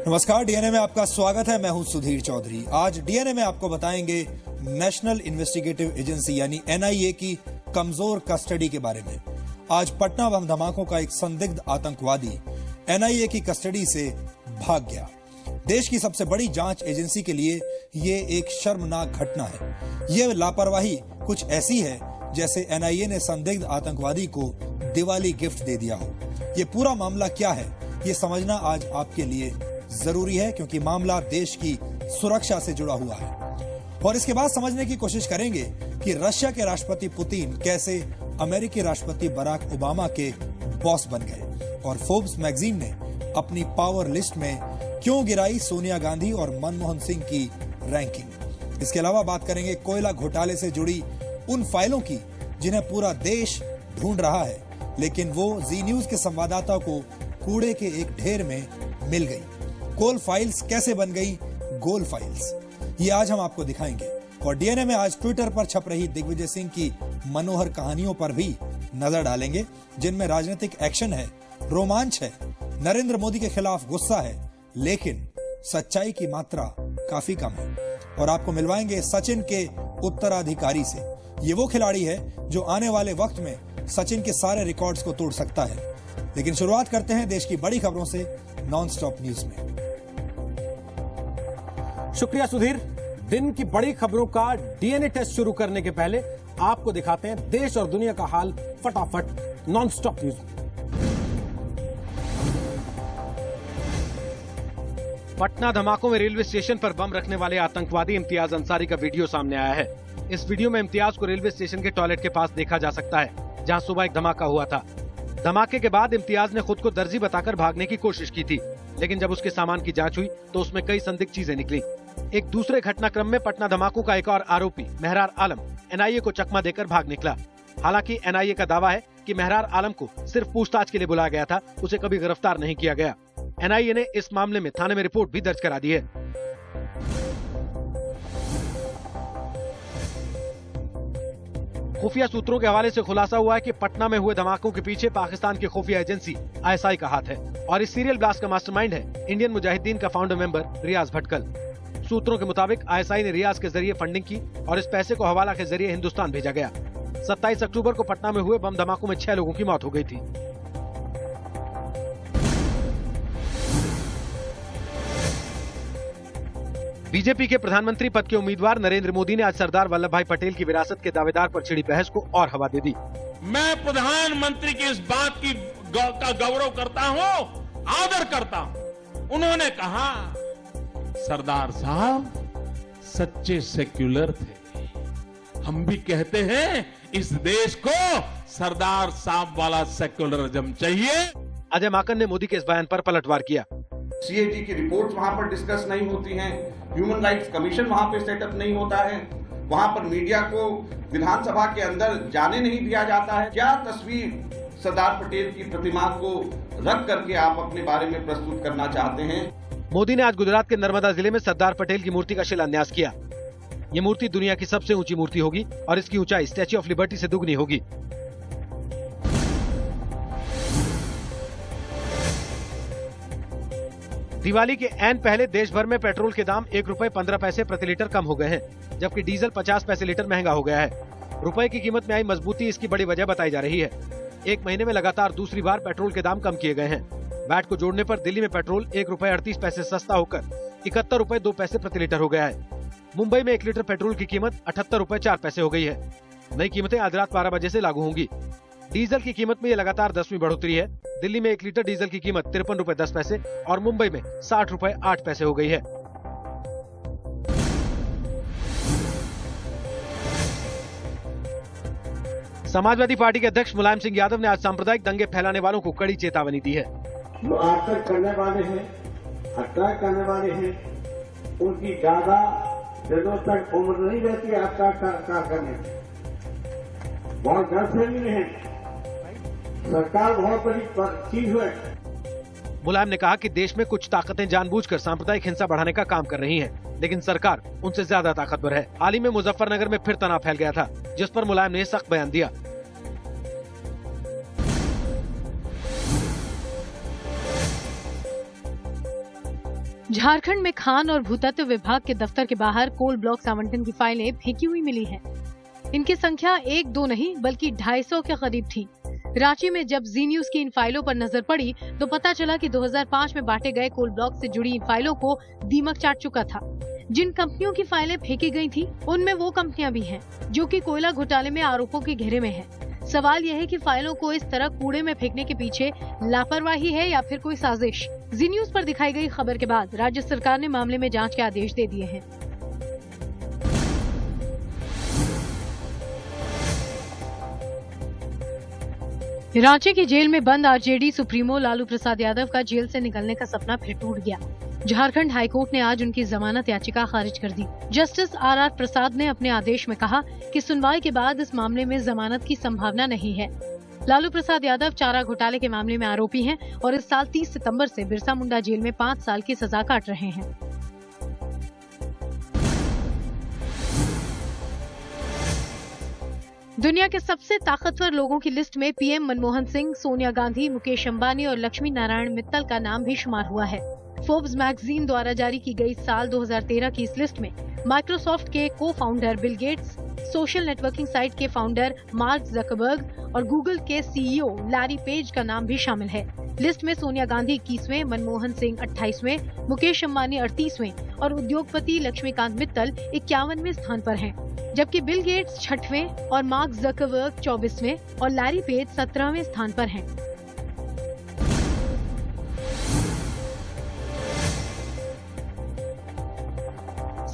नमस्कार, डीएनए में आपका स्वागत है। मैं हूं सुधीर चौधरी। आज डीएनए में आपको बताएंगे नेशनल इन्वेस्टिगेटिव एजेंसी यानी एनआईए की कमजोर कस्टडी के बारे में। आज पटना बम धमाकों का एक संदिग्ध आतंकवादी एनआईए की कस्टडी से भाग गया। देश की सबसे बड़ी जांच एजेंसी के लिए ये एक शर्मनाक घटना है। ये लापरवाही कुछ ऐसी है जैसे एनआईए ने संदिग्ध आतंकवादी को दिवाली गिफ्ट दे दिया हो। ये पूरा मामला क्या है, ये समझना आज आपके लिए जरूरी है, क्योंकि मामला देश की सुरक्षा से जुड़ा हुआ है। और इसके बाद समझने की कोशिश करेंगे कि रशिया के राष्ट्रपति पुतिन कैसे अमेरिकी राष्ट्रपति बराक ओबामा के बॉस बन गए, और फोर्ब्स मैगजीन ने अपनी पावर लिस्ट में क्यों गिराई सोनिया गांधी और मनमोहन सिंह की रैंकिंग। इसके अलावा बात करेंगे कोयला घोटाले से जुड़ी उन फाइलों की जिन्हें पूरा देश ढूंढ रहा है, लेकिन वो जी न्यूज के संवाददाता को कूड़े के एक ढेर में मिल गई। कोल फाइल्स कैसे बन गई गोल फाइल्स, ये आज हम आपको दिखाएंगे। और डीएनए में आज ट्विटर पर छप रही दिग्विजय सिंह की मनोहर कहानियों पर भी नजर डालेंगे, जिनमें राजनीतिक एक्शन है, रोमांच है, नरेंद्र मोदी के खिलाफ गुस्सा है, लेकिन सच्चाई की मात्रा काफी कम है। और आपको मिलवाएंगे सचिन के उत्तराधिकारी से। ये वो खिलाड़ी है जो आने वाले वक्त में सचिन के सारे रिकॉर्ड्स को तोड़ सकता है। लेकिन शुरुआत करते हैं देश की बड़ी खबरों से नॉन स्टॉप न्यूज में। शुक्रिया सुधीर। दिन की बड़ी खबरों का डीएनए टेस्ट शुरू करने के पहले आपको दिखाते हैं देश और दुनिया का हाल फटाफट नॉन स्टॉप न्यूज में। पटना धमाकों में रेलवे स्टेशन पर बम रखने वाले आतंकवादी इम्तियाज अंसारी का वीडियो सामने आया है। इस वीडियो में इम्तियाज को रेलवे स्टेशन के टॉयलेट के पास देखा जा सकता है, जहां सुबह एक धमाका हुआ था। धमाके के बाद इम्तियाज ने खुद को दर्जी बताकर भागने की कोशिश की थी, लेकिन जब उसके सामान की जांच हुई तो उसमें कई संदिग्ध चीजें निकली। एक दूसरे घटनाक्रम में पटना धमाकों का एक और आरोपी मेहरार आलम एनआईए को चकमा देकर भाग निकला। हालांकि एनआईए का दावा है कि मेहरार आलम को सिर्फ पूछताछ के लिए बुलाया गया था, उसे कभी गिरफ्तार नहीं किया गया। एनआईए ने इस मामले में थाने में रिपोर्ट भी दर्ज करा दी है। खुफिया सूत्रों के हवाले से खुलासा हुआ है कि पटना में हुए धमाकों के पीछे पाकिस्तान की खुफिया एजेंसी आईएसआई का हाथ है, और इस सीरियल ब्लास्ट का मास्टरमाइंड है इंडियन मुजाहिदीन का फाउंडर मेंबर रियाज भटकल। सूत्रों के मुताबिक आईएसआई ने रियाज के जरिए फंडिंग की और इस पैसे को हवाला के जरिए हिंदुस्तान भेजा गया। 27 अक्टूबर को पटना में हुए बम धमाकों में 6 लोगों की मौत हो गई थी। बीजेपी के प्रधानमंत्री पद के उम्मीदवार नरेंद्र मोदी ने आज सरदार वल्लभ भाई पटेल की विरासत के दावेदार पर छिड़ी बहस को और हवा दे दी। मैं प्रधानमंत्री की इस बात का गौरव करता हूं, आदर करता हूं। उन्होंने कहा सरदार साहब सच्चे सेक्युलर थे। हम भी कहते हैं इस देश को सरदार साहब वाला सेक्युलरिज्म चाहिए। अजय माकन ने मोदी के इस बयान पर पलटवार किया। सीएजी की रिपोर्ट्स वहां पर डिस्कस नहीं होती हैं, ह्यूमन राइट्स कमीशन वहां पे सेटअप नहीं होता है, वहां पर मीडिया को विधानसभा के अंदर जाने नहीं दिया जाता है। क्या तस्वीर सरदार पटेल की प्रतिमा को रख करके आप अपने बारे में प्रस्तुत करना चाहते हैं? मोदी ने आज गुजरात के नर्मदा जिले में सरदार पटेल की मूर्ति का शिलान्यास किया। ये मूर्ति दुनिया की सबसे ऊंची मूर्ति होगी और इसकी ऊंचाई स्टैच्यू ऑफ लिबर्टी से दुगनी होगी। दिवाली के ऐन पहले देश भर में पेट्रोल के दाम 1 रुपए 15 पैसे प्रति लीटर कम हो गए हैं, जबकि डीजल 50 पैसे लीटर महंगा हो गया है। रुपए की कीमत में आई मजबूती इसकी बड़ी वजह बताई जा रही है। एक महीने में लगातार दूसरी बार पेट्रोल के दाम कम किए गए हैं। वैट को जोड़ने पर दिल्ली में पेट्रोल 1 रुपए 38 पैसे सस्ता होकर 71 रुपए 2 पैसे प्रति लीटर हो गया है। मुंबई में 1 लीटर पेट्रोल की कीमत 78 रुपए 4 पैसे हो गई है। नई कीमतें आज रात 12 बजे से लागू होंगी। डीजल की कीमत में ये लगातार 10वीं बढ़ोतरी है। दिल्ली में 1 लीटर डीजल की कीमत 53 रुपए 10 पैसे और मुंबई में 60 रुपए 8 पैसे हो गई है। समाजवादी पार्टी के अध्यक्ष मुलायम सिंह यादव ने आज सांप्रदायिक दंगे फैलाने वालों को कड़ी चेतावनी दी है। जो अटैक करने वाले हैं, अटैक करने वाले हैं, उनकी ज्यादा दिनों तक उम्र नहीं रहती अटैक करने की। बहुत डर से नहीं है, सरकार बहुत बड़ी चीज है। मुलायम ने कहा कि देश में कुछ ताकतें जानबूझकर सांप्रदायिक हिंसा बढ़ाने का काम कर रही हैं, लेकिन सरकार उनसे ज्यादा ताकतवर है। हाल ही में मुजफ्फरनगर में फिर तनाव फैल गया था, जिस पर मुलायम ने सख्त बयान दिया। झारखंड में खान और भूतत्व विभाग के दफ्तर के बाहर कोल ब्लॉक आवंटन की फाइलें फेंकी हुई मिली हैं। इनकी संख्या 1-2 नहीं बल्कि 250 के करीब थी। रांची में जब जी न्यूज की इन फाइलों पर नजर पड़ी तो पता चला कि 2005 में बांटे गए कोल ब्लॉक से जुड़ी इन फाइलों को दीमक चाट चुका था। जिन कंपनियों की फाइलें फेंकी गई थी उनमें वो कंपनियां भी हैं जो कि कोयला घोटाले में आरोपों के घेरे में हैं। सवाल यह है कि फाइलों को इस तरह कूड़े में फेंकने के पीछे लापरवाही है या फिर कोई साजिश। जी न्यूज पर दिखाई गई खबर के बाद राज्य सरकार ने मामले में जांच के आदेश दे दिए हैं। रांची की जेल में बंद आरजेडी सुप्रीमो लालू प्रसाद यादव का जेल से निकलने का सपना फिर टूट गया। झारखंड हाईकोर्ट ने आज उनकी जमानत याचिका खारिज कर दी। जस्टिस आर प्रसाद ने अपने आदेश में कहा कि सुनवाई के बाद इस मामले में जमानत की संभावना नहीं है। लालू प्रसाद यादव चारा घोटाले के मामले में आरोपी हैं और इस साल 30 सितंबर से बिरसा मुंडा जेल में 5 साल की सजा काट रहे हैं। दुनिया के सबसे ताकतवर लोगों की लिस्ट में पीएम मनमोहन सिंह, सोनिया गांधी, मुकेश अंबानी और लक्ष्मी नारायण मित्तल का नाम भी शुमार हुआ है। फोर्ब्स मैगजीन द्वारा जारी की गई साल 2013 की इस लिस्ट में माइक्रोसॉफ्ट के को founder Bill Gates, social networking site के फाउंडर मार्क जकरबर्ग और गूगल के सीईओ लैरी पेज का नाम भी शामिल है। लिस्ट में सोनिया गांधी 21वें, मनमोहन सिंह 28वें, मुकेश अंबानी 38वें और उद्योगपति लक्ष्मीकांत मित्तल 51वें स्थान पर हैं, जबकि बिल गेट्स 6वें और मार्क जकरबर्ग 24वें और लैरी पेज 17वें स्थान पर हैं।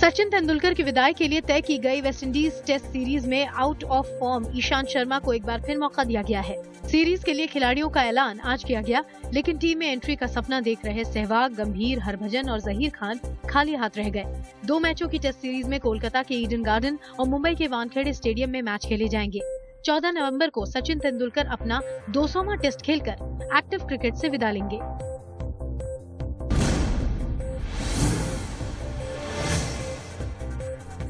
सचिन तेंदुलकर की विदाई के लिए तय की गई वेस्टइंडीज टेस्ट सीरीज में out of form Ishant Sharma को एक बार फिर मौका दिया गया है। सीरीज के लिए खिलाड़ियों का ऐलान आज किया गया, लेकिन टीम में एंट्री का सपना देख रहे सहवाग, गंभीर, हरभजन और जहीर खान खाली हाथ रह गए। 2 मैचों की टेस्ट सीरीज में कोलकाता के ईडन गार्डन और मुंबई के वानखेड़े स्टेडियम में मैच खेले जाएंगे। 14 नवंबर को सचिन तेंदुलकर अपना 200वां टेस्ट खेलकर एक्टिव क्रिकेट से विदा लेंगे।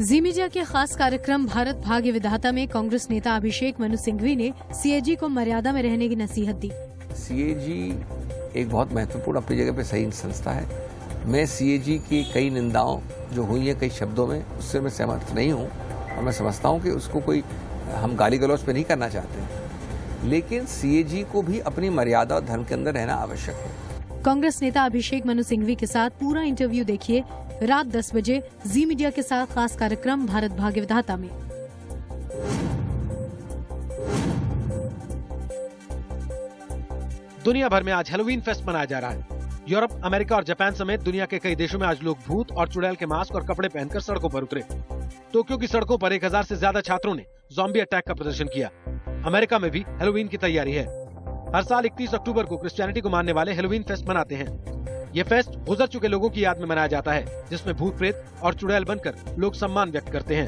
जी मीडिया के खास कार्यक्रम भारत भाग्य विधाता में कांग्रेस नेता अभिषेक मनु सिंघवी ने सीएजी को मर्यादा में रहने की नसीहत दी। सीएजी एक बहुत महत्वपूर्ण अपनी जगह पे सही संस्था है। मैं सीएजी की कई निंदाओं जो हुई है कई शब्दों में, उससे मैं सहमत नहीं हूँ और मैं समझता हूँ कि उसको कोई हम गाली गलौज पे नहीं करना चाहते, लेकिन सीएजी को भी अपनी मर्यादा और धर्म के अंदर रहना आवश्यक है। कांग्रेस नेता अभिषेक मनु सिंघवी के साथ पूरा इंटरव्यू देखिए रात 10 बजे जी मीडिया के साथ खास कार्यक्रम भारत भाग्य विधाता में। दुनिया भर में आज हैलोवीन फेस्ट मनाया जा रहा है। यूरोप, अमेरिका और जापान समेत दुनिया के कई देशों में आज लोग भूत और चुड़ैल के मास्क और कपड़े पहनकर सड़कों पर उतरे। टोक्यो की सड़कों पर 1000 से ज्यादा छात्रों ने ज़ॉम्बी अटैक का प्रदर्शन किया। अमेरिका में भी हैलोवीन की तैयारी है। हर साल 31 अक्टूबर को क्रिश्चियनिटी को मानने वाले हैलोवीन फेस्ट मनाते हैं। ये फेस्ट गुजर चुके लोगों की याद में मनाया जाता है, जिसमें भूत प्रेत और चुड़ैल बनकर लोग सम्मान व्यक्त करते हैं।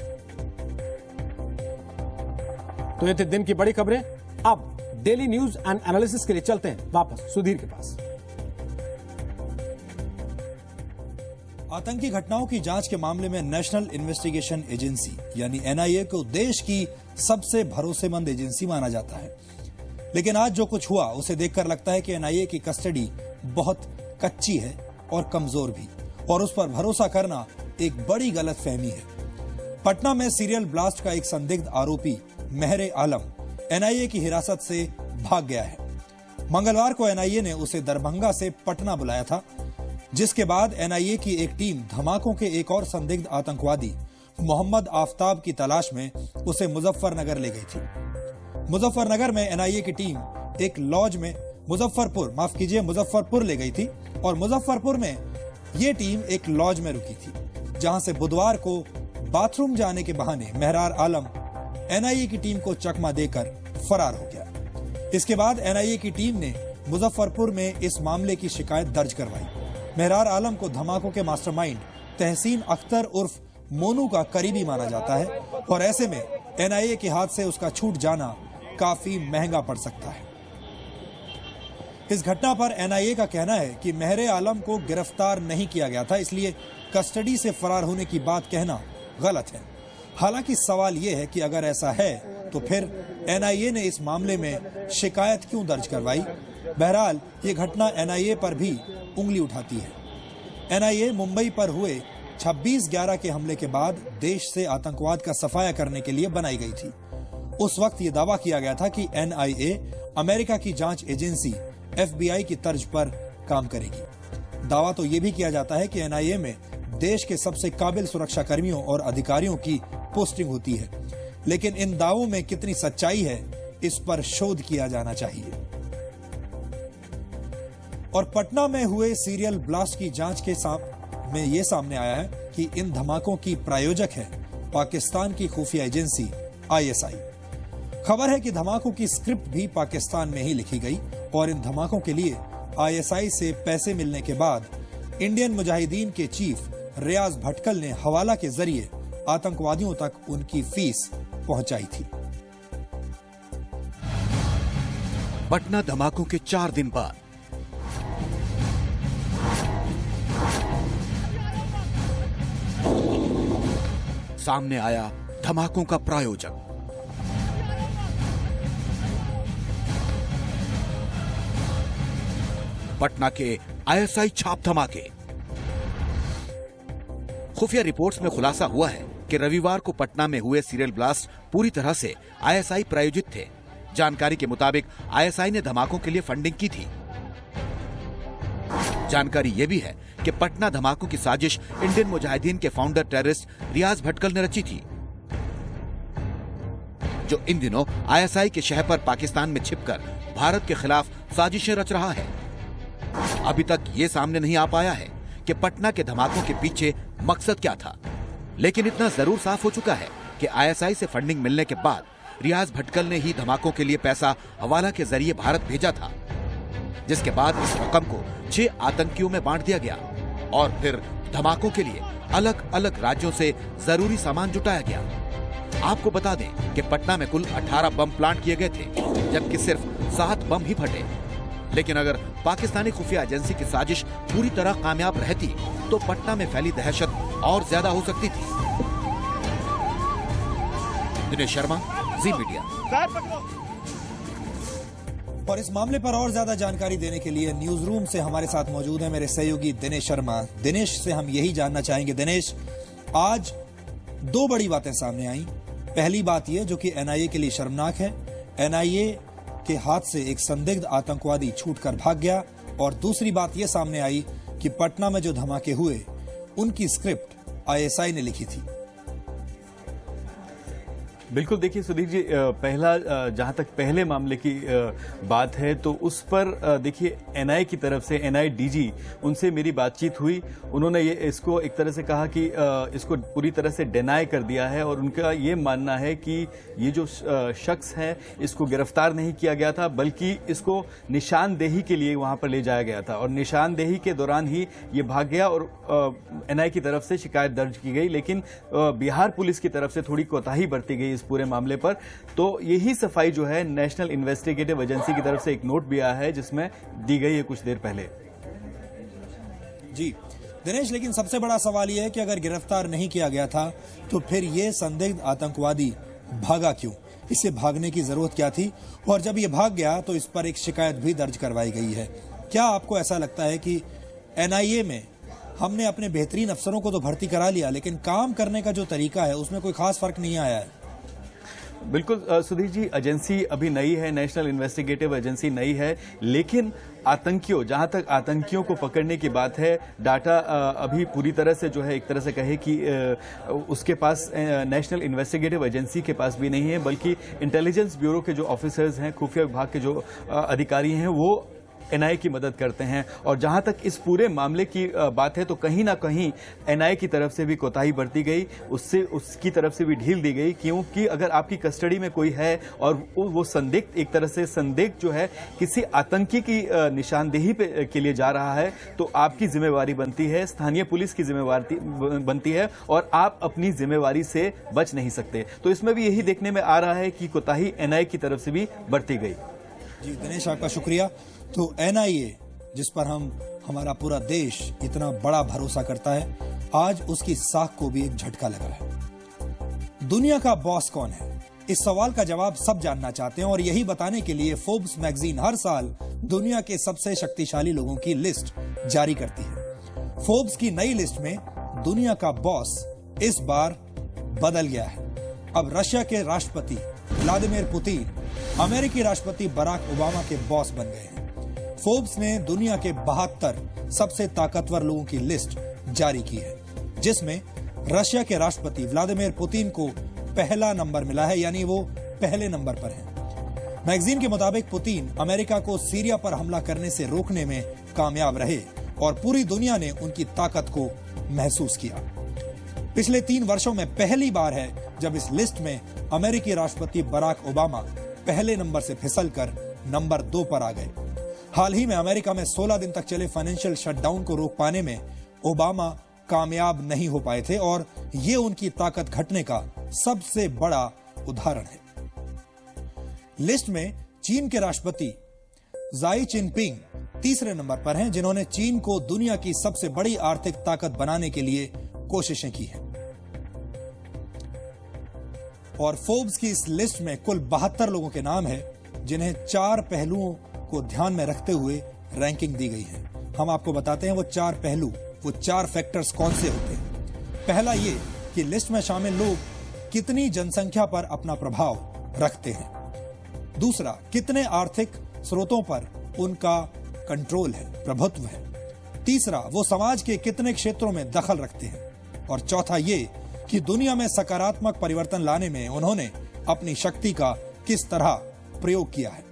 तो ये थे दिन की बड़ी खबरें। अब डेली न्यूज एंड एनालिसिस के लिए चलते हैं वापस सुधीर के पास। आतंकी घटनाओं की जांच के मामले में नेशनल इन्वेस्टिगेशन एजेंसी यानी एनआईए को देश की सबसे भरोसेमंद एजेंसी माना जाता है, लेकिन आज जो कुछ हुआ उसे देखकर लगता है कि एनआईए की कस्टडी बहुत कच्ची है और कमजोर भी, और उस पर भरोसा करना एक बड़ी गलतफहमी है। पटना में सीरियल ब्लास्ट का एक संदिग्ध आरोपी मेहरे आलम एनआईए की हिरासत से भाग गया है। मंगलवार को एनआईए ने उसे दरभंगा से पटना बुलाया था, जिसके बाद एनआईए की एक टीम धमाकों के एक और संदिग्ध आतंकवादी मोहम्मद आफ्ताब की तलाश में उसे मुजफ्फरनगर ले गई थी। मुजफ्फरनगर में एनआईए की टीम एक लॉज में मुजफ्फरपुर ले गई थी और मुजफ्फरपुर में ये टीम एक लॉज में रुकी थी, जहां से बुधवार को बाथरूम जाने के बहाने मेहरार आलम एनआईए की टीम को चकमा देकर फरार हो गया। इसके बाद एनआईए की टीम ने मुजफ्फरपुर में इस मामले की शिकायत दर्ज करवाई। मेहरार आलम को धमाकों के मास्टरमाइंड तहसीन अख्तर उर्फ मोनू का करीबी माना जाता है और ऐसे में एनआईए के हाथ से उसका छूट जाना काफी महंगा पड़ सकता है। इस घटना पर एनआईए का कहना है कि मेहरे आलम को गिरफ्तार नहीं किया गया था, इसलिए कस्टडी से फरार होने की बात कहना गलत है। हालांकि सवाल यह है कि अगर ऐसा है तो फिर एनआईए ने इस मामले में शिकायत क्यों दर्ज करवाई। बहरहाल ये घटना एनआईए पर भी उंगली उठाती है। एनआईए मुंबई पर हुए 26/11 के हमले के बाद देश से आतंकवाद का सफाया करने के लिए बनाई गई थी। उस वक्त यह दावा किया गया था कि एनआईए अमेरिका की जांच एजेंसी FBI की तर्ज पर काम करेगी। दावा तो यह भी किया जाता है कि एनआईए में देश के सबसे काबिल सुरक्षा कर्मियों और अधिकारियों की पोस्टिंग होती है, लेकिन इन दावों में कितनी सच्चाई है, इस पर शोध किया जाना चाहिए। और पटना में हुए सीरियल ब्लास्ट की जांच में यह सामने आया है कि इन धमाकों की प्रायोजक है पाकिस्तान की खुफिया एजेंसी ISI। खबर है कि धमाकों की स्क्रिप्ट भी पाकिस्तान में ही लिखी गई और इन धमाकों के लिए ISI से पैसे मिलने के बाद इंडियन मुजाहिदीन के चीफ रियाज भटकल ने हवाला के जरिए आतंकवादियों तक उनकी फीस पहुंचाई थी। पटना धमाकों के 4 दिन बाद सामने आया धमाकों का प्रायोजक। पटना के ISI छाप धमाके। खुफिया रिपोर्ट्स में खुलासा हुआ है कि रविवार को पटना में हुए सीरियल ब्लास्ट पूरी तरह से ISI प्रायोजित थे। जानकारी के मुताबिक ISI ने धमाकों के लिए फंडिंग की थी। जानकारी यह भी है कि पटना धमाकों की साजिश इंडियन मुजाहिदीन के फाउंडर टेररिस्ट रियाज भटकल ने रची थी, जो इन दिनों ISI के शहर पर पाकिस्तान में छिपकर भारत के खिलाफ साजिशें रच रहा है। अभी तक ये सामने नहीं आ पाया है कि पटना के धमाकों के पीछे मकसद क्या था, लेकिन इतना जरूर साफ हो चुका है कि ISI से फंडिंग मिलने के बाद रियाज भटकल ने ही धमाकों के लिए पैसा हवाला के जरिए भारत भेजा था, जिसके बाद इस रकम को 6 आतंकियों में बांट दिया गया और फिर धमाकों के लिए अलग अलग राज्यों से जरूरी सामान जुटाया गया। आपको बता दें कि पटना में कुल 18 बम प्लांट किए गए थे, जबकि सिर्फ 7 बम ही फटे। लेकिन अगर पाकिस्तानी खुफिया एजेंसी की साजिश पूरी तरह कामयाब रहती तो पटना में फैली दहशत और ज्यादा हो सकती थी। दिनेश शर्मा, जी मीडिया। और इस मामले पर और ज्यादा जानकारी देने के लिए न्यूज रूम से हमारे साथ मौजूद है मेरे सहयोगी दिनेश शर्मा। दिनेश से हम यही जानना चाहेंगे, दिनेश, आज 2 बड़ी बातें सामने आई। पहली बात यह जो कि एनआईए के लिए शर्मनाक है, एनआईए के हाथ से एक संदिग्ध आतंकवादी छूटकर भाग गया, और दूसरी बात यह सामने आई कि पटना में जो धमाके हुए उनकी स्क्रिप्ट ISI ने लिखी थी। बिल्कुल, देखिए सुधीर जी, पहला जहां तक पहले मामले की बात है तो उस पर देखिए एनआईए की तरफ से NIDG उनसे मेरी बातचीत हुई। उन्होंने ये इसको एक तरह से कहा कि इसको पूरी तरह से डिनाई कर दिया है और उनका ये मानना है कि ये जो शख्स है इसको गिरफ्तार नहीं किया गया था, बल्कि इसको निशानदेही के लिए वहां पर ले जाया गया था और निशानदेही के दौरान ही ये भाग गया और NIA की तरफ से शिकायत दर्ज की गई, लेकिन बिहार पुलिस की तरफ से थोड़ी कोताही बरती गई पूरे मामले पर। तो यही सफाई जो है नेशनल इन्वेस्टिगेटिव एजेंसी की तरफ से एक नोट भी आया है जिसमें दी गई है कुछ देर पहले। जी दिनेश, लेकिन सबसे बड़ा सवाल यह है कि अगर गिरफ्तार नहीं किया गया था तो फिर यह संदिग्ध आतंकवादी भागा क्यों? इसे भागने की जरूरत क्या थी? और जब यह भाग गया तो इस पर एक शिकायत भी दर्ज करवाई गई है। क्या आपको ऐसा लगता है कि NIA में हमने अपने बेहतरीन अफसरों को तो भर्ती करा लिया, लेकिन काम करने का जो तरीका है उसमें कोई खास फर्क नहीं आया है? बिल्कुल सुधीर जी, एजेंसी अभी नई है, नेशनल इन्वेस्टिगेटिव एजेंसी नई है, लेकिन आतंकियों, जहां तक आतंकियों को पकड़ने की बात है, डाटा अभी पूरी तरह से जो है एक तरह से कहे कि उसके पास नेशनल इन्वेस्टिगेटिव एजेंसी के पास भी नहीं है, बल्कि इंटेलिजेंस ब्यूरो के जो ऑफिसर्स हैं, खुफिया विभाग के जो अधिकारी हैं, वो NIA की मदद करते हैं। और जहां तक इस पूरे मामले की बात है तो कहीं ना कहीं NIA की तरफ से भी कोताही बरती गई, उसकी तरफ से भी ढील दी गई, क्योंकि अगर आपकी कस्टडी में कोई है और वो संदिग्ध, एक तरह से संदिग्ध जो है किसी आतंकी की निशानदेही के लिए जा रहा है, तो आपकी जिम्मेवारी बनती है, स्थानीय पुलिस की जिम्मेवारी बनती है और आप अपनी जिम्मेवारी से बच नहीं सकते। तो इसमें भी यही देखने में आ रहा है कि कोताही NIA की तरफ से भी बरती गई। जी दिनेश, आपका शुक्रिया। तो NIA जिस पर हमारा पूरा देश इतना बड़ा भरोसा करता है, आज उसकी साख को भी एक झटका लगा है। दुनिया का बॉस कौन है? इस सवाल का जवाब सब जानना चाहते हैं और यही बताने के लिए फोर्ब्स मैगजीन हर साल दुनिया के सबसे शक्तिशाली लोगों की लिस्ट जारी करती है। फोर्ब्स की नई लिस्ट में दुनिया का बॉस इस बार बदल गया है। अब रशिया के राष्ट्रपति व्लादिमीर पुतिन अमेरिकी राष्ट्रपति बराक ओबामा के बॉस बन गए हैं। फोर्ब्स ने दुनिया के 72 सबसे ताकतवर लोगों की लिस्ट जारी की है, जिसमें रशिया के राष्ट्रपति व्लादिमीर पुतिन को पहला नंबर मिला है, यानी वो पहले नंबर पर हैं। मैगजीन के मुताबिक पुतिन अमेरिका को सीरिया पर हमला करने से रोकने में कामयाब रहे और पूरी दुनिया ने उनकी ताकत को महसूस किया। पिछले 3 वर्षों में पहली बार है जब इस लिस्ट में अमेरिकी राष्ट्रपति बराक ओबामा पहले नंबर से फिसलकर नंबर 2 पर आ गए। हाल ही में अमेरिका में 16 दिन तक चले फाइनेंशियल शटडाउन को रोक पाने में ओबामा कामयाब नहीं हो पाए थे और ये उनकी ताकत घटने का सबसे बड़ा उदाहरण है। लिस्ट में चीन के राष्ट्रपति ज़ाई चिनपिंग तीसरे नंबर पर हैं, जिन्होंने चीन को दुनिया की सबसे बड़ी आर्थिक ताकत बनाने के लिए कोशिशें की हैं। और फोर्ब्स की इस लिस्ट में कुल 72 लोगों के नाम है, जिन्हें 4 पहलुओं को ध्यान में रखते हुए रैंकिंग दी गई है। हम आपको बताते हैं वो 4 पहलू, वो 4 फैक्टर्स कौन से होते हैं। पहला ये कि लिस्ट में शामिल लोग कितनी जनसंख्या पर अपना प्रभाव रखते हैं। दूसरा, कितने आर्थिक स्रोतों पर उनका कंट्रोल है, प्रभुत्व है। तीसरा, वो समाज के कितने क्षेत्रों में दखल रखते हैं। और चौथा ये कि दुनिया में सकारात्मक परिवर्तन लाने में उन्होंने अपनी शक्ति का किस तरह प्रयोग किया है।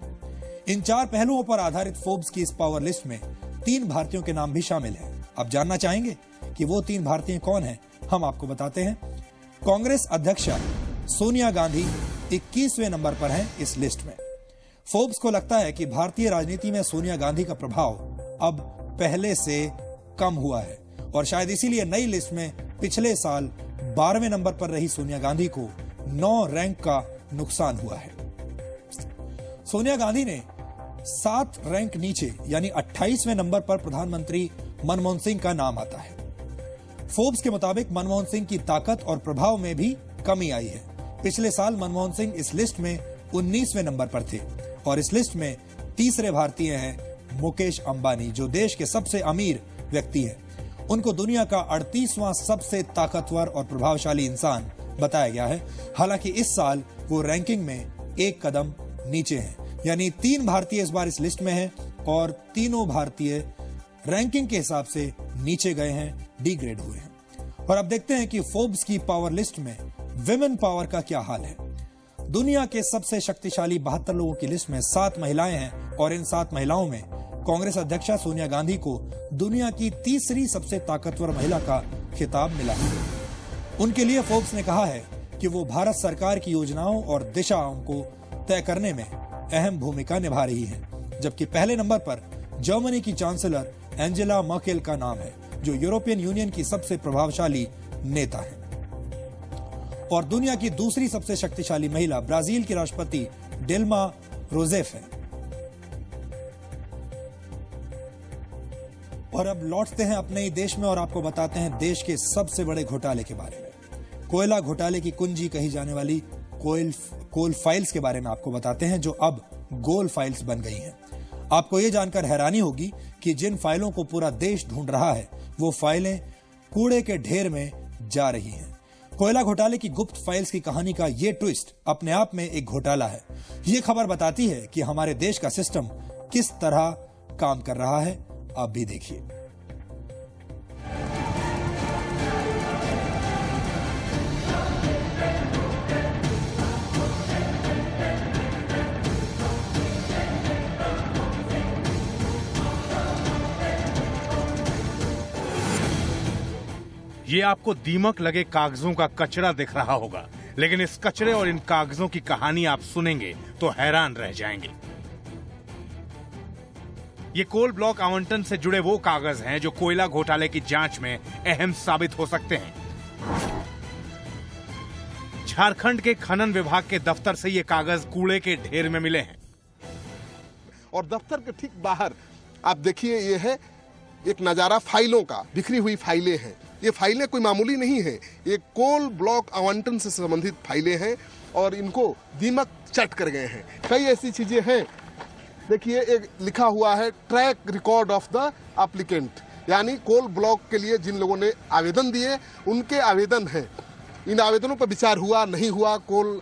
इन 4 पहलुओं पर आधारित फोर्ब्स की इस पावर लिस्ट में 3 भारतीयों के नाम भी शामिल हैं। आप जानना चाहेंगे कि वो 3 भारतीय कौन हैं? हम आपको बताते हैं। कांग्रेस अध्यक्षा सोनिया गांधी 21वें नंबर पर हैं इस लिस्ट में। फोर्ब्स को लगता है कि भारतीय राजनीति में सोनिया गांधी का प्रभाव अब पहले से कम हुआ है और शायद इसीलिए नई लिस्ट में पिछले साल 12वें नंबर पर रही सोनिया गांधी को 9 रैंक का नुकसान हुआ है। सोनिया गांधी ने 7 रैंक नीचे यानी 28वें नंबर पर प्रधानमंत्री मनमोहन सिंह का नाम आता है। फोर्ब्स के मुताबिक मनमोहन सिंह की ताकत और प्रभाव में भी कमी आई है। पिछले साल मनमोहन सिंह इस लिस्ट में 19वें नंबर पर थे और इस लिस्ट में तीसरे भारतीय हैं मुकेश अंबानी, जो देश के सबसे अमीर व्यक्ति हैं। उनको दुनिया का 38वां सबसे ताकतवर और प्रभावशाली इंसान बताया गया है। हालांकि इस साल वो रैंकिंग में 1 कदम नीचे हैं, यानी 3 भारतीय इस बार इस लिस्ट में हैं और तीनों भारतीय रैंकिंग के हिसाब से नीचे गए हैं, डिग्रेड हुए हैं। और अब देखते हैं कि फोर्ब्स की पावर लिस्ट में विमेन पावर का क्या हाल है। दुनिया के सबसे शक्तिशाली 72 लोगों की लिस्ट में 7 महिलाएं हैं और इन 7 महिलाओं में कांग्रेस अध्यक्षा सोनिया गांधी को दुनिया की तीसरी सबसे ताकतवर महिला का खिताब मिला है। उनके लिए फोर्ब्स ने कहा है कि वो भारत सरकार की योजनाओं और दिशाओं को तय करने में अहम भूमिका निभा रही हैं। जबकि पहले नंबर पर जर्मनी की चांसलर एंजेला मर्केल का नाम है, जो यूरोपियन यूनियन की सबसे प्रभावशाली नेता है। और दुनिया की दूसरी सबसे शक्तिशाली महिला ब्राजील की राष्ट्रपति डिल्मा रोसेफ है। और अब लौटते हैं अपने ही देश में और आपको बताते हैं देश के सबसे बड़े घोटाले के बारे में। कोयला घोटाले की कुंजी कही जाने वाली कोल फाइल्स के बारे में आपको बताते हैं, जो अब गोल फाइल्स बन गई हैं। आपको ये जानकर हैरानी होगी कि जिन फाइलों को पूरा देश ढूंढ रहा है, वो फाइलें कूड़े के ढेर में जा रही हैं। कोयला घोटाले की गुप्त फाइल्स की कहानी का ये ट्विस्ट अपने आप में एक घोटाला है। ये खबर बताती है कि हमारे देश का सिस्टम किस तरह काम कर रहा है। आप भी देखिए। ये आपको दीमक लगे कागजों का कचरा दिख रहा होगा, लेकिन इस कचरे और इन कागजों की कहानी आप सुनेंगे तो हैरान रह जाएंगे। ये कोल ब्लॉक आवंटन से जुड़े वो कागज हैं जो कोयला घोटाले की जांच में अहम साबित हो सकते हैं। झारखंड के खनन विभाग के दफ्तर से ये कागज कूड़े के ढेर में मिले हैं। और दफ्तर के ठीक बाहर आप देखिए, ये है एक नजारा फाइलों का, बिखरी हुई फाइलें हैं। ये फाइलें कोई मामूली नहीं है, ये कोल ब्लॉक आवंटन से संबंधित फाइलें हैं और इनको दीमक चट कर गए हैं। कई ऐसी चीजें हैं, देखिए एक लिखा हुआ है track record of the applicant, यानी कोल ब्लॉक के लिए जिन लोगों ने आवेदन दिए उनके आवेदन हैं। इन आवेदनों पर विचार हुआ नहीं हुआ, कोल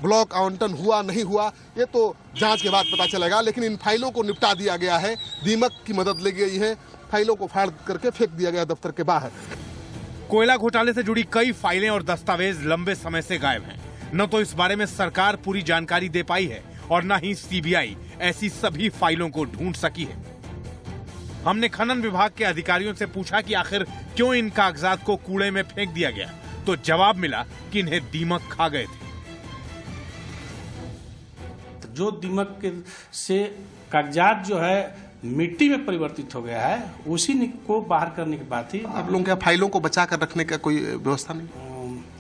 ब्लॉक आवंटन हुआ नहीं हुआ, ये तो जांच के बाद पता चलेगा। लेकिन इन फाइलों को निपटा दिया गया है, दीमक की मदद ली गई है, फाइलों को फाड़ करके फेंक दिया गया दफ्तर के बाहर। कोयला घोटाले से जुड़ी कई फाइलें और दस्तावेज लंबे समय से गायब हैं। न तो इस बारे में सरकार पूरी जानकारी दे पाई है और न ही सीबीआई ऐसी सभी फाइलों को ढूंढ सकी है। हमने खनन विभाग के अधिकारियों से पूछा कि आखिर क्यों इन कागजात को कूड़े में फेंक दिया गया, तो जवाब मिला कि इन्हें दीमक खा गए थे। जो दीमक से कागजात जो है मिट्टी में परिवर्तित हो गया है, उसी को बाहर करने की बात थी। आप लोगों के फाइलों को बचा कर रखने का कोई व्यवस्था नहीं?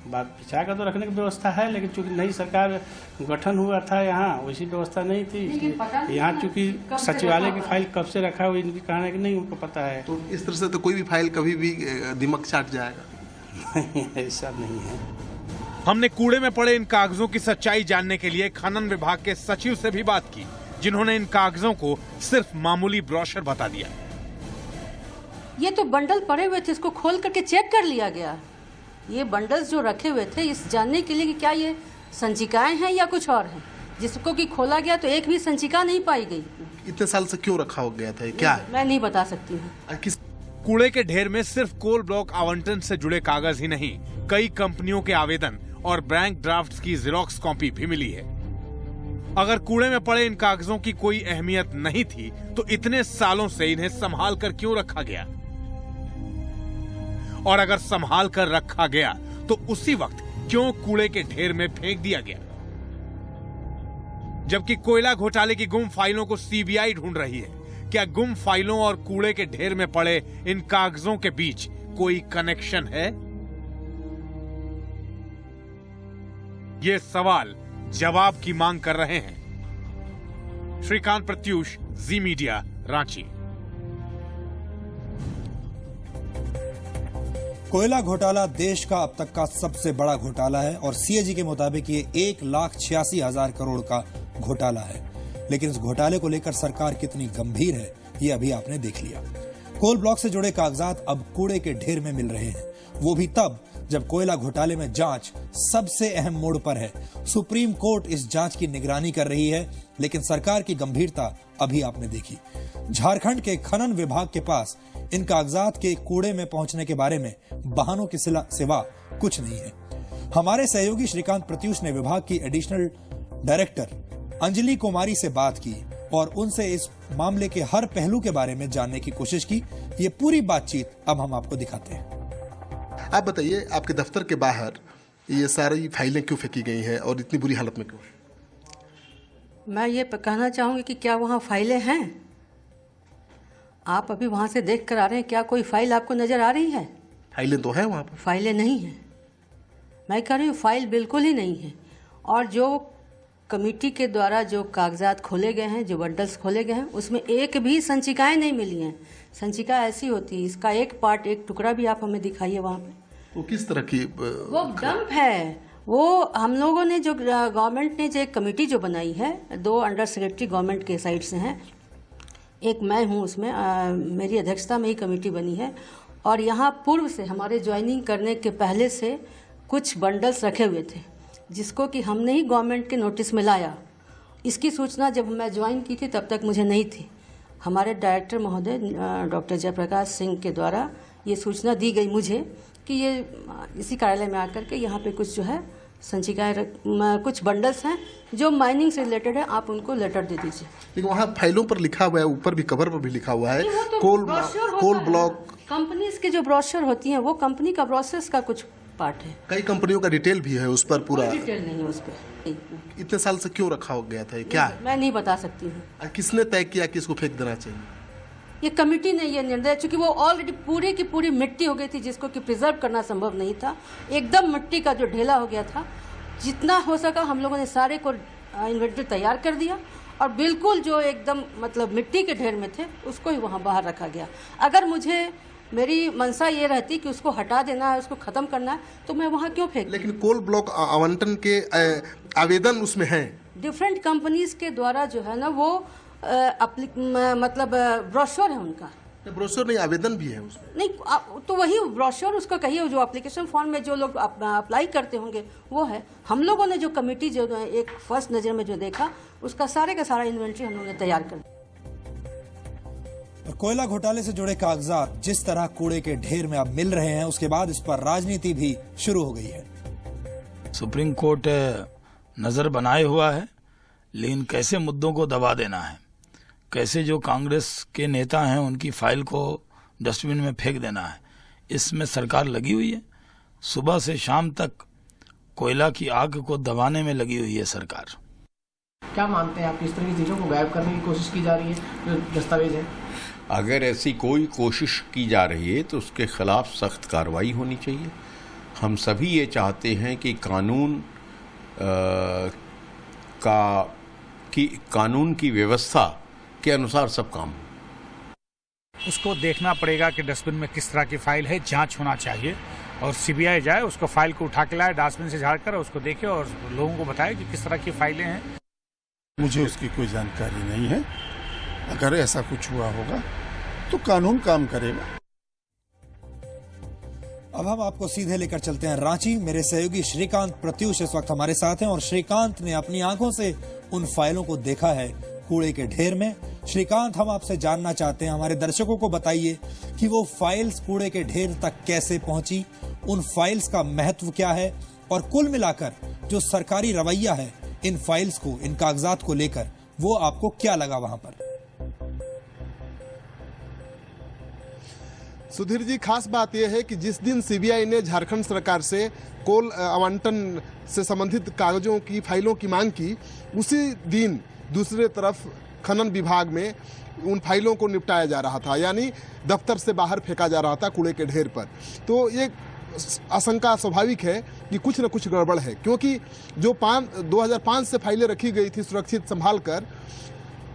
बात बचा कर तो रखने की व्यवस्था है, लेकिन चूंकि नई सरकार गठन हुआ था यहाँ, वैसी व्यवस्था नहीं थी। यहाँ चूंकि सचिवालय की फाइल कब से रखा हुआ, इनकी कहना है कि नहीं उनको पता है। तो इस तरह से तो कोई भी फाइल कभी भी दीमक चाट जाएगा? ऐसा नहीं है। हमने कूड़े में पड़े इन कागजों की सच्चाई जानने के लिए खनन विभाग के सचिव से भी बात की, जिन्होंने इन कागजों को सिर्फ मामूली ब्रोशर बता दिया। ये तो बंडल पड़े हुए थे, इसको खोल करके चेक कर लिया गया। ये बंडल्स जो रखे हुए थे इस जानने के लिए कि क्या ये संचिकाएं हैं या कुछ और है, जिसको कि खोला गया तो एक भी संचिका नहीं पाई गई। इतने साल से क्यों रखा हो गया था, क्या है? मैं नहीं बता सकती हूँ। कूड़े के ढेर में सिर्फ कोल ब्लॉक आवंटन से जुड़े कागज ही नहीं, कई कंपनियों के आवेदन और बैंक ड्राफ्ट्स की जेरोक्स कॉपी भी मिली है। अगर कूड़े में पड़े इन कागजों की कोई अहमियत नहीं थी तो इतने सालों से इन्हें संभाल कर क्यों रखा गया? और अगर संभाल कर रखा गया तो उसी वक्त क्यों कूड़े के ढेर में फेंक दिया गया? जबकि कोयला घोटाले की गुम फाइलों को सीबीआई ढूंढ रही है, क्या गुम फाइलों और कूड़े के ढेर में पड़े इन कागजों के बीच कोई कनेक्शन है? ये सवाल जवाब की मांग कर रहे हैं। श्रीकांत प्रत्यूष, जी मीडिया, रांची। कोयला घोटाला देश का अब तक का सबसे बड़ा घोटाला है और सीएजी के मुताबिक ये 1,86,000 करोड़ का घोटाला है। लेकिन इस घोटाले को लेकर सरकार कितनी गंभीर है, ये अभी आपने देख लिया। कोल ब्लॉक से जुड़े कागजात अब कूड़े के ढेर में मिल रहे हैं, वो भी तब जब कोयला घोटाले में जांच सबसे अहम मोड़ पर है। सुप्रीम कोर्ट इस जांच की निगरानी कर रही है, लेकिन सरकार की गंभीरता अभी आपने देखी। झारखंड के खनन विभाग के पास इन कागजात के कूड़े में पहुंचने के बारे में बहानों की सिवा कुछ नहीं है। हमारे सहयोगी श्रीकांत प्रत्यूष ने विभाग की एडिशनल डायरेक्टर अंजलि कुमारी से बात की और उनसे इस मामले के हर पहलू के बारे में जानने की कोशिश की। ये पूरी बातचीत अब हम आपको दिखाते हैं। आप बताइए, आपके दफ्तर के बाहर ये सारी फाइलें क्यों फेंकी गई हैं और इतनी बुरी हालत में क्यों? मैं ये कहना चाहूंगी कि क्या वहाँ फाइलें हैं? आप अभी वहाँ से देख कर आ रहे हैं, क्या कोई फाइल आपको नजर आ रही है? फाइलें तो हैं वहाँ पर। फाइलें नहीं हैं। मैं कह रही हूँ फाइल बिल्कुल ही नहीं है। और जो कमेटी के द्वारा जो कागजात खोले गए हैं, जो बंडल्स खोले गए हैं, उसमें एक भी संचिकाएं नहीं मिली हैं। संचिका ऐसी होती है, इसका एक पार्ट, एक टुकड़ा भी आप हमें दिखाइए वहाँ पे। वो किस तरह की? वो डंप है। वो हम लोगों ने जो गवर्नमेंट ने जो एक कमेटी जो बनाई है, 2 अंडर सेक्रेटरी गवर्नमेंट के साइड से हैं, एक मैं हूँ उसमें, मेरी अध्यक्षता में ही कमेटी बनी है। और यहाँ पूर्व से हमारे ज्वाइनिंग करने के पहले से कुछ बंडल्स रखे हुए थे, जिसको कि हमने ही गवर्नमेंट के नोटिस में लाया। इसकी सूचना जब मैं ज्वाइन की थी तब तक मुझे नहीं थी। हमारे डायरेक्टर महोदय डॉक्टर जयप्रकाश सिंह के द्वारा ये सूचना दी गई मुझे कि ये इसी कार्यालय में आकर के यहाँ पे कुछ जो है संचिकाएं, कुछ बंडल्स हैं जो माइनिंग से रिलेटेड है, आप उनको लेटर दे दीजिए। लेकिन वहाँ फाइलों पर लिखा हुआ है, ऊपर भी कवर पर भी लिखा हुआ है तो कोल ब्लॉक। कंपनीज के जो ब्रोशर होती हैं वो कंपनी का प्रोसेस का कुछ पार्ट है। कई कंपनियों का डिटेल भी है उस पर, पूरा डिटेल नहीं है उस पर। इतने साल से क्यों रखा हो गया था, क्या है? मैं नहीं बता सकती हूँ। किसने तय किया कि इसको फेंक देना चाहिए? ये कमेटी ने ये निर्णय, चूंकि वो ऑलरेडी पूरी की पूरी मिट्टी हो गई थी, जिसको कि प्रिजर्व करना संभव नहीं था। एकदम मिट्टी का जो ढेला हो गया था, जितना हो सका हम लोगों ने सारे को इन्वेंटरी तैयार कर दिया और बिल्कुल जो एकदम मतलब मिट्टी के ढेर में थे उसको ही वहाँ बाहर रखा गया। अगर मुझे मेरी मंशा ये रहती कि उसको हटा देना है, उसको खत्म करना है, तो मैं वहाँ क्यों फेंक? लेकिन कोल ब्लॉक आवंटन के आवेदन उसमें हैं। डिफरेंट कंपनीज के द्वारा जो है ना वो मतलब ब्रोशर है उनका, ब्रोशर नहीं, आवेदन भी है उसमें। नहीं तो वही ब्रोशर उसको कहिए, जो एप्लीकेशन फॉर्म में जो लोग अप्लाई करते होंगे वो है। हम लोगों ने जो कमेटी जो एक फर्स्ट नज़र में जो देखा, उसका सारे का सारा इन्वेंट्री हम लोगों ने तैयार कर दिया। कोयला घोटाले से जुड़े कागजात जिस तरह कूड़े के ढेर में अब मिल रहे हैं, उसके बाद इस पर राजनीति भी शुरू हो गई है। सुप्रीम कोर्ट नजर बनाए हुआ है, लेकिन कैसे मुद्दों को दबा देना है, कैसे जो कांग्रेस के नेता हैं उनकी फाइल को डस्टबिन में फेंक देना है, इसमें सरकार लगी हुई है। सुबह से शाम तक कोयला की आग को दबाने में लगी हुई है सरकार। क्या मानते हैं आप, किस तरह की चीजों को गायब करने की कोशिश की जा रही है जो दस्तावेज है? अगर ऐसी कोई कोशिश की जा रही है तो उसके खिलाफ सख्त कार्रवाई होनी चाहिए। हम सभी ये चाहते हैं कि कानून की व्यवस्था के अनुसार सब काम। उसको देखना पड़ेगा कि डस्टबिन में किस तरह की फाइल है, जांच होना चाहिए और सीबीआई जाए, उसको फाइल को उठा के लाए, डस्टबिन से झाड़ कर उसको देखे और लोगों को बताए कि किस तरह की फाइलें हैं। मुझे उसकी कोई जानकारी नहीं है। अगर ऐसा कुछ हुआ होगा तो कानून काम करेगा। अब हम आपको सीधे लेकर चलते हैं रांची। मेरे सहयोगी श्रीकांत प्रत्युष इस वक्त हमारे साथ हैं और श्रीकांत ने अपनी आंखों से उन फाइलों को देखा है कूड़े के ढेर में। श्रीकांत, हम आपसे जानना चाहते हैं, हमारे दर्शकों को बताइए कि वो फाइल्स कूड़े के ढेर तक कैसे पहुंची, उन फाइल्स का महत्व क्या है और कुल मिलाकर जो सरकारी रवैया है इन फाइल्स को, इन कागजात को लेकर, वो आपको क्या लगा वहां पर? सुधीर जी, खास बात यह है कि जिस दिन सीबीआई ने झारखंड सरकार से कोल आवंटन से संबंधित कागजों की फाइलों की मांग की, उसी दिन दूसरे तरफ खनन विभाग में उन फाइलों को निपटाया जा रहा था, यानी दफ्तर से बाहर फेंका जा रहा था कूड़े के ढेर पर। तो ये आशंका स्वाभाविक है कि कुछ न कुछ गड़बड़ है, क्योंकि जो 2005 से फाइलें रखी गई थी सुरक्षित संभाल कर,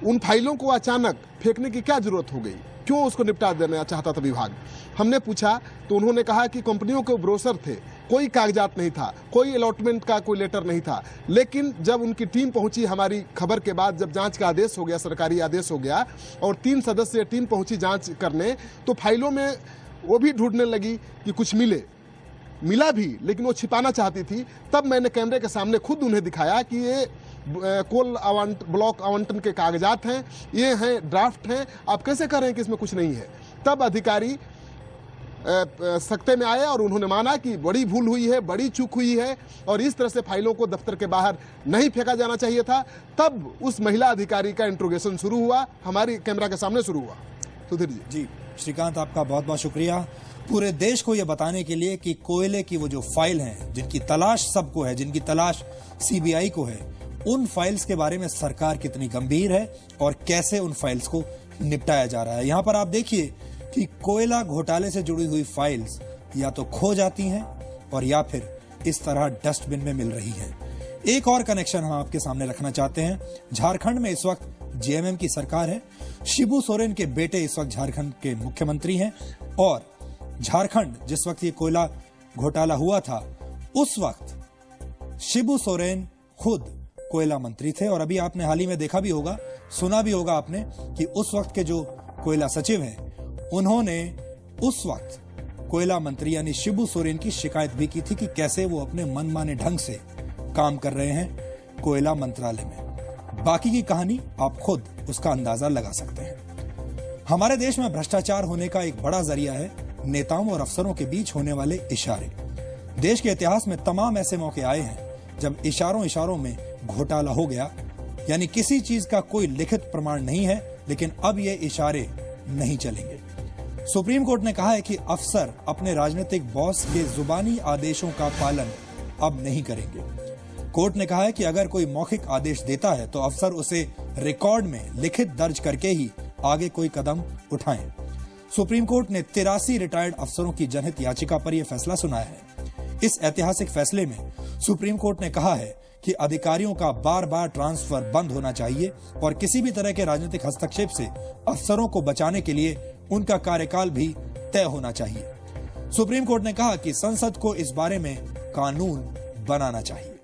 उन फाइलों को अचानक फेंकने की क्या जरूरत हो गई, क्यों उसको निपटा देना चाहता था विभाग? हमने पूछा तो उन्होंने कहा कि कंपनियों के ब्रोशर थे, कोई कागजात नहीं था, कोई अलॉटमेंट का कोई लेटर नहीं था। लेकिन जब उनकी टीम पहुंची, हमारी खबर के बाद जब जांच का आदेश हो गया, सरकारी आदेश हो गया और 3 सदस्यीय टीम पहुंची जांच करने, तो फाइलों में वो भी ढूंढने लगी कि कुछ मिला भी, लेकिन वो छिपाना चाहती थी। तब मैंने कैमरे के सामने खुद उन्हें दिखाया कि ये कोल ब्लॉक आवंटन के कागजात हैं, ये हैं ड्राफ्ट हैं, आप कैसे कह रहे हैं कि इसमें कुछ नहीं है? तब अधिकारी सख्ते में आए और उन्होंने माना कि बड़ी भूल हुई है, बड़ी चूक हुई है और इस तरह से फाइलों को दफ्तर के बाहर नहीं फेंका जाना चाहिए था। तब उस महिला अधिकारी का इंट्रोगेशन शुरू हुआ, हमारी कैमरा के सामने शुरू हुआ। सुधीर जी। श्रीकांत, आपका बहुत बहुत शुक्रिया पूरे देश को यह बताने के लिए कि कोयले की वो जो फाइल हैं, जिनकी तलाश सबको है, जिनकी तलाश सीबीआई को है, उन फाइल्स के बारे में सरकार कितनी गंभीर है और कैसे उन फाइल्स को निपटाया जा रहा है। यहां पर आप देखिए कि कोयला घोटाले से जुड़ी हुई फाइल्स या तो खो जाती हैं और या फिर इस तरह डस्टबिन में मिल रही हैं। एक और कनेक्शन हम आपके सामने रखना चाहते हैं। झारखंड में इस वक्त जेएमएम की सरकार है, शिबू सोरेन के बेटे इस वक्त झारखंड के मुख्यमंत्री हैं और झारखंड जिस वक्त ये कोयला घोटाला हुआ था, उस वक्त शिबू सोरेन खुद कोयला मंत्री थे। और अभी आपने हाल ही में देखा भी होगा, सुना भी होगा आपने कि उस वक्त के जो कोयला सचिव हैं, उन्होंने उस वक्त कोयला मंत्री यानी शिबू सोरेन की शिकायत भी की थी कि कैसे वो अपने मनमाने ढंग से काम कर रहे हैं कोयला मंत्रालय में। बाकी की कहानी आप खुद उसका अंदाजा लगा सकते हैं। हमारे देश में भ्रष्टाचार होने का एक बड़ा जरिया है नेताओं और अफसरों के बीच होने वाले इशारे। देश के इतिहास में तमाम ऐसे मौके आए हैं जब इशारों में घोटाला हो गया, यानी किसी चीज का कोई लिखित प्रमाण नहीं है, लेकिन अब ये इशारे नहीं चलेंगे। सुप्रीम कोर्ट ने कहा है कि अफसर अपने राजनीतिक बॉस के जुबानी आदेशों का पालन अब नहीं करेंगे। कोर्ट ने कहा है कि अगर कोई मौखिक आदेश देता है तो अफसर उसे रिकॉर्ड में लिखित दर्ज करके ही आगे कोई कदम उठाएं। सुप्रीम कोर्ट ने 83 रिटायर्ड अफसरों की जनहित याचिका पर यह फैसला सुनाया है। इस ऐतिहासिक फैसले में सुप्रीम कोर्ट ने कहा है कि अधिकारियों का बार बार ट्रांसफर बंद होना चाहिए और किसी भी तरह के राजनीतिक हस्तक्षेप से अफसरों को बचाने के लिए उनका कार्यकाल भी तय होना चाहिए। सुप्रीम कोर्ट ने कहा कि संसद को इस बारे में कानून बनाना चाहिए।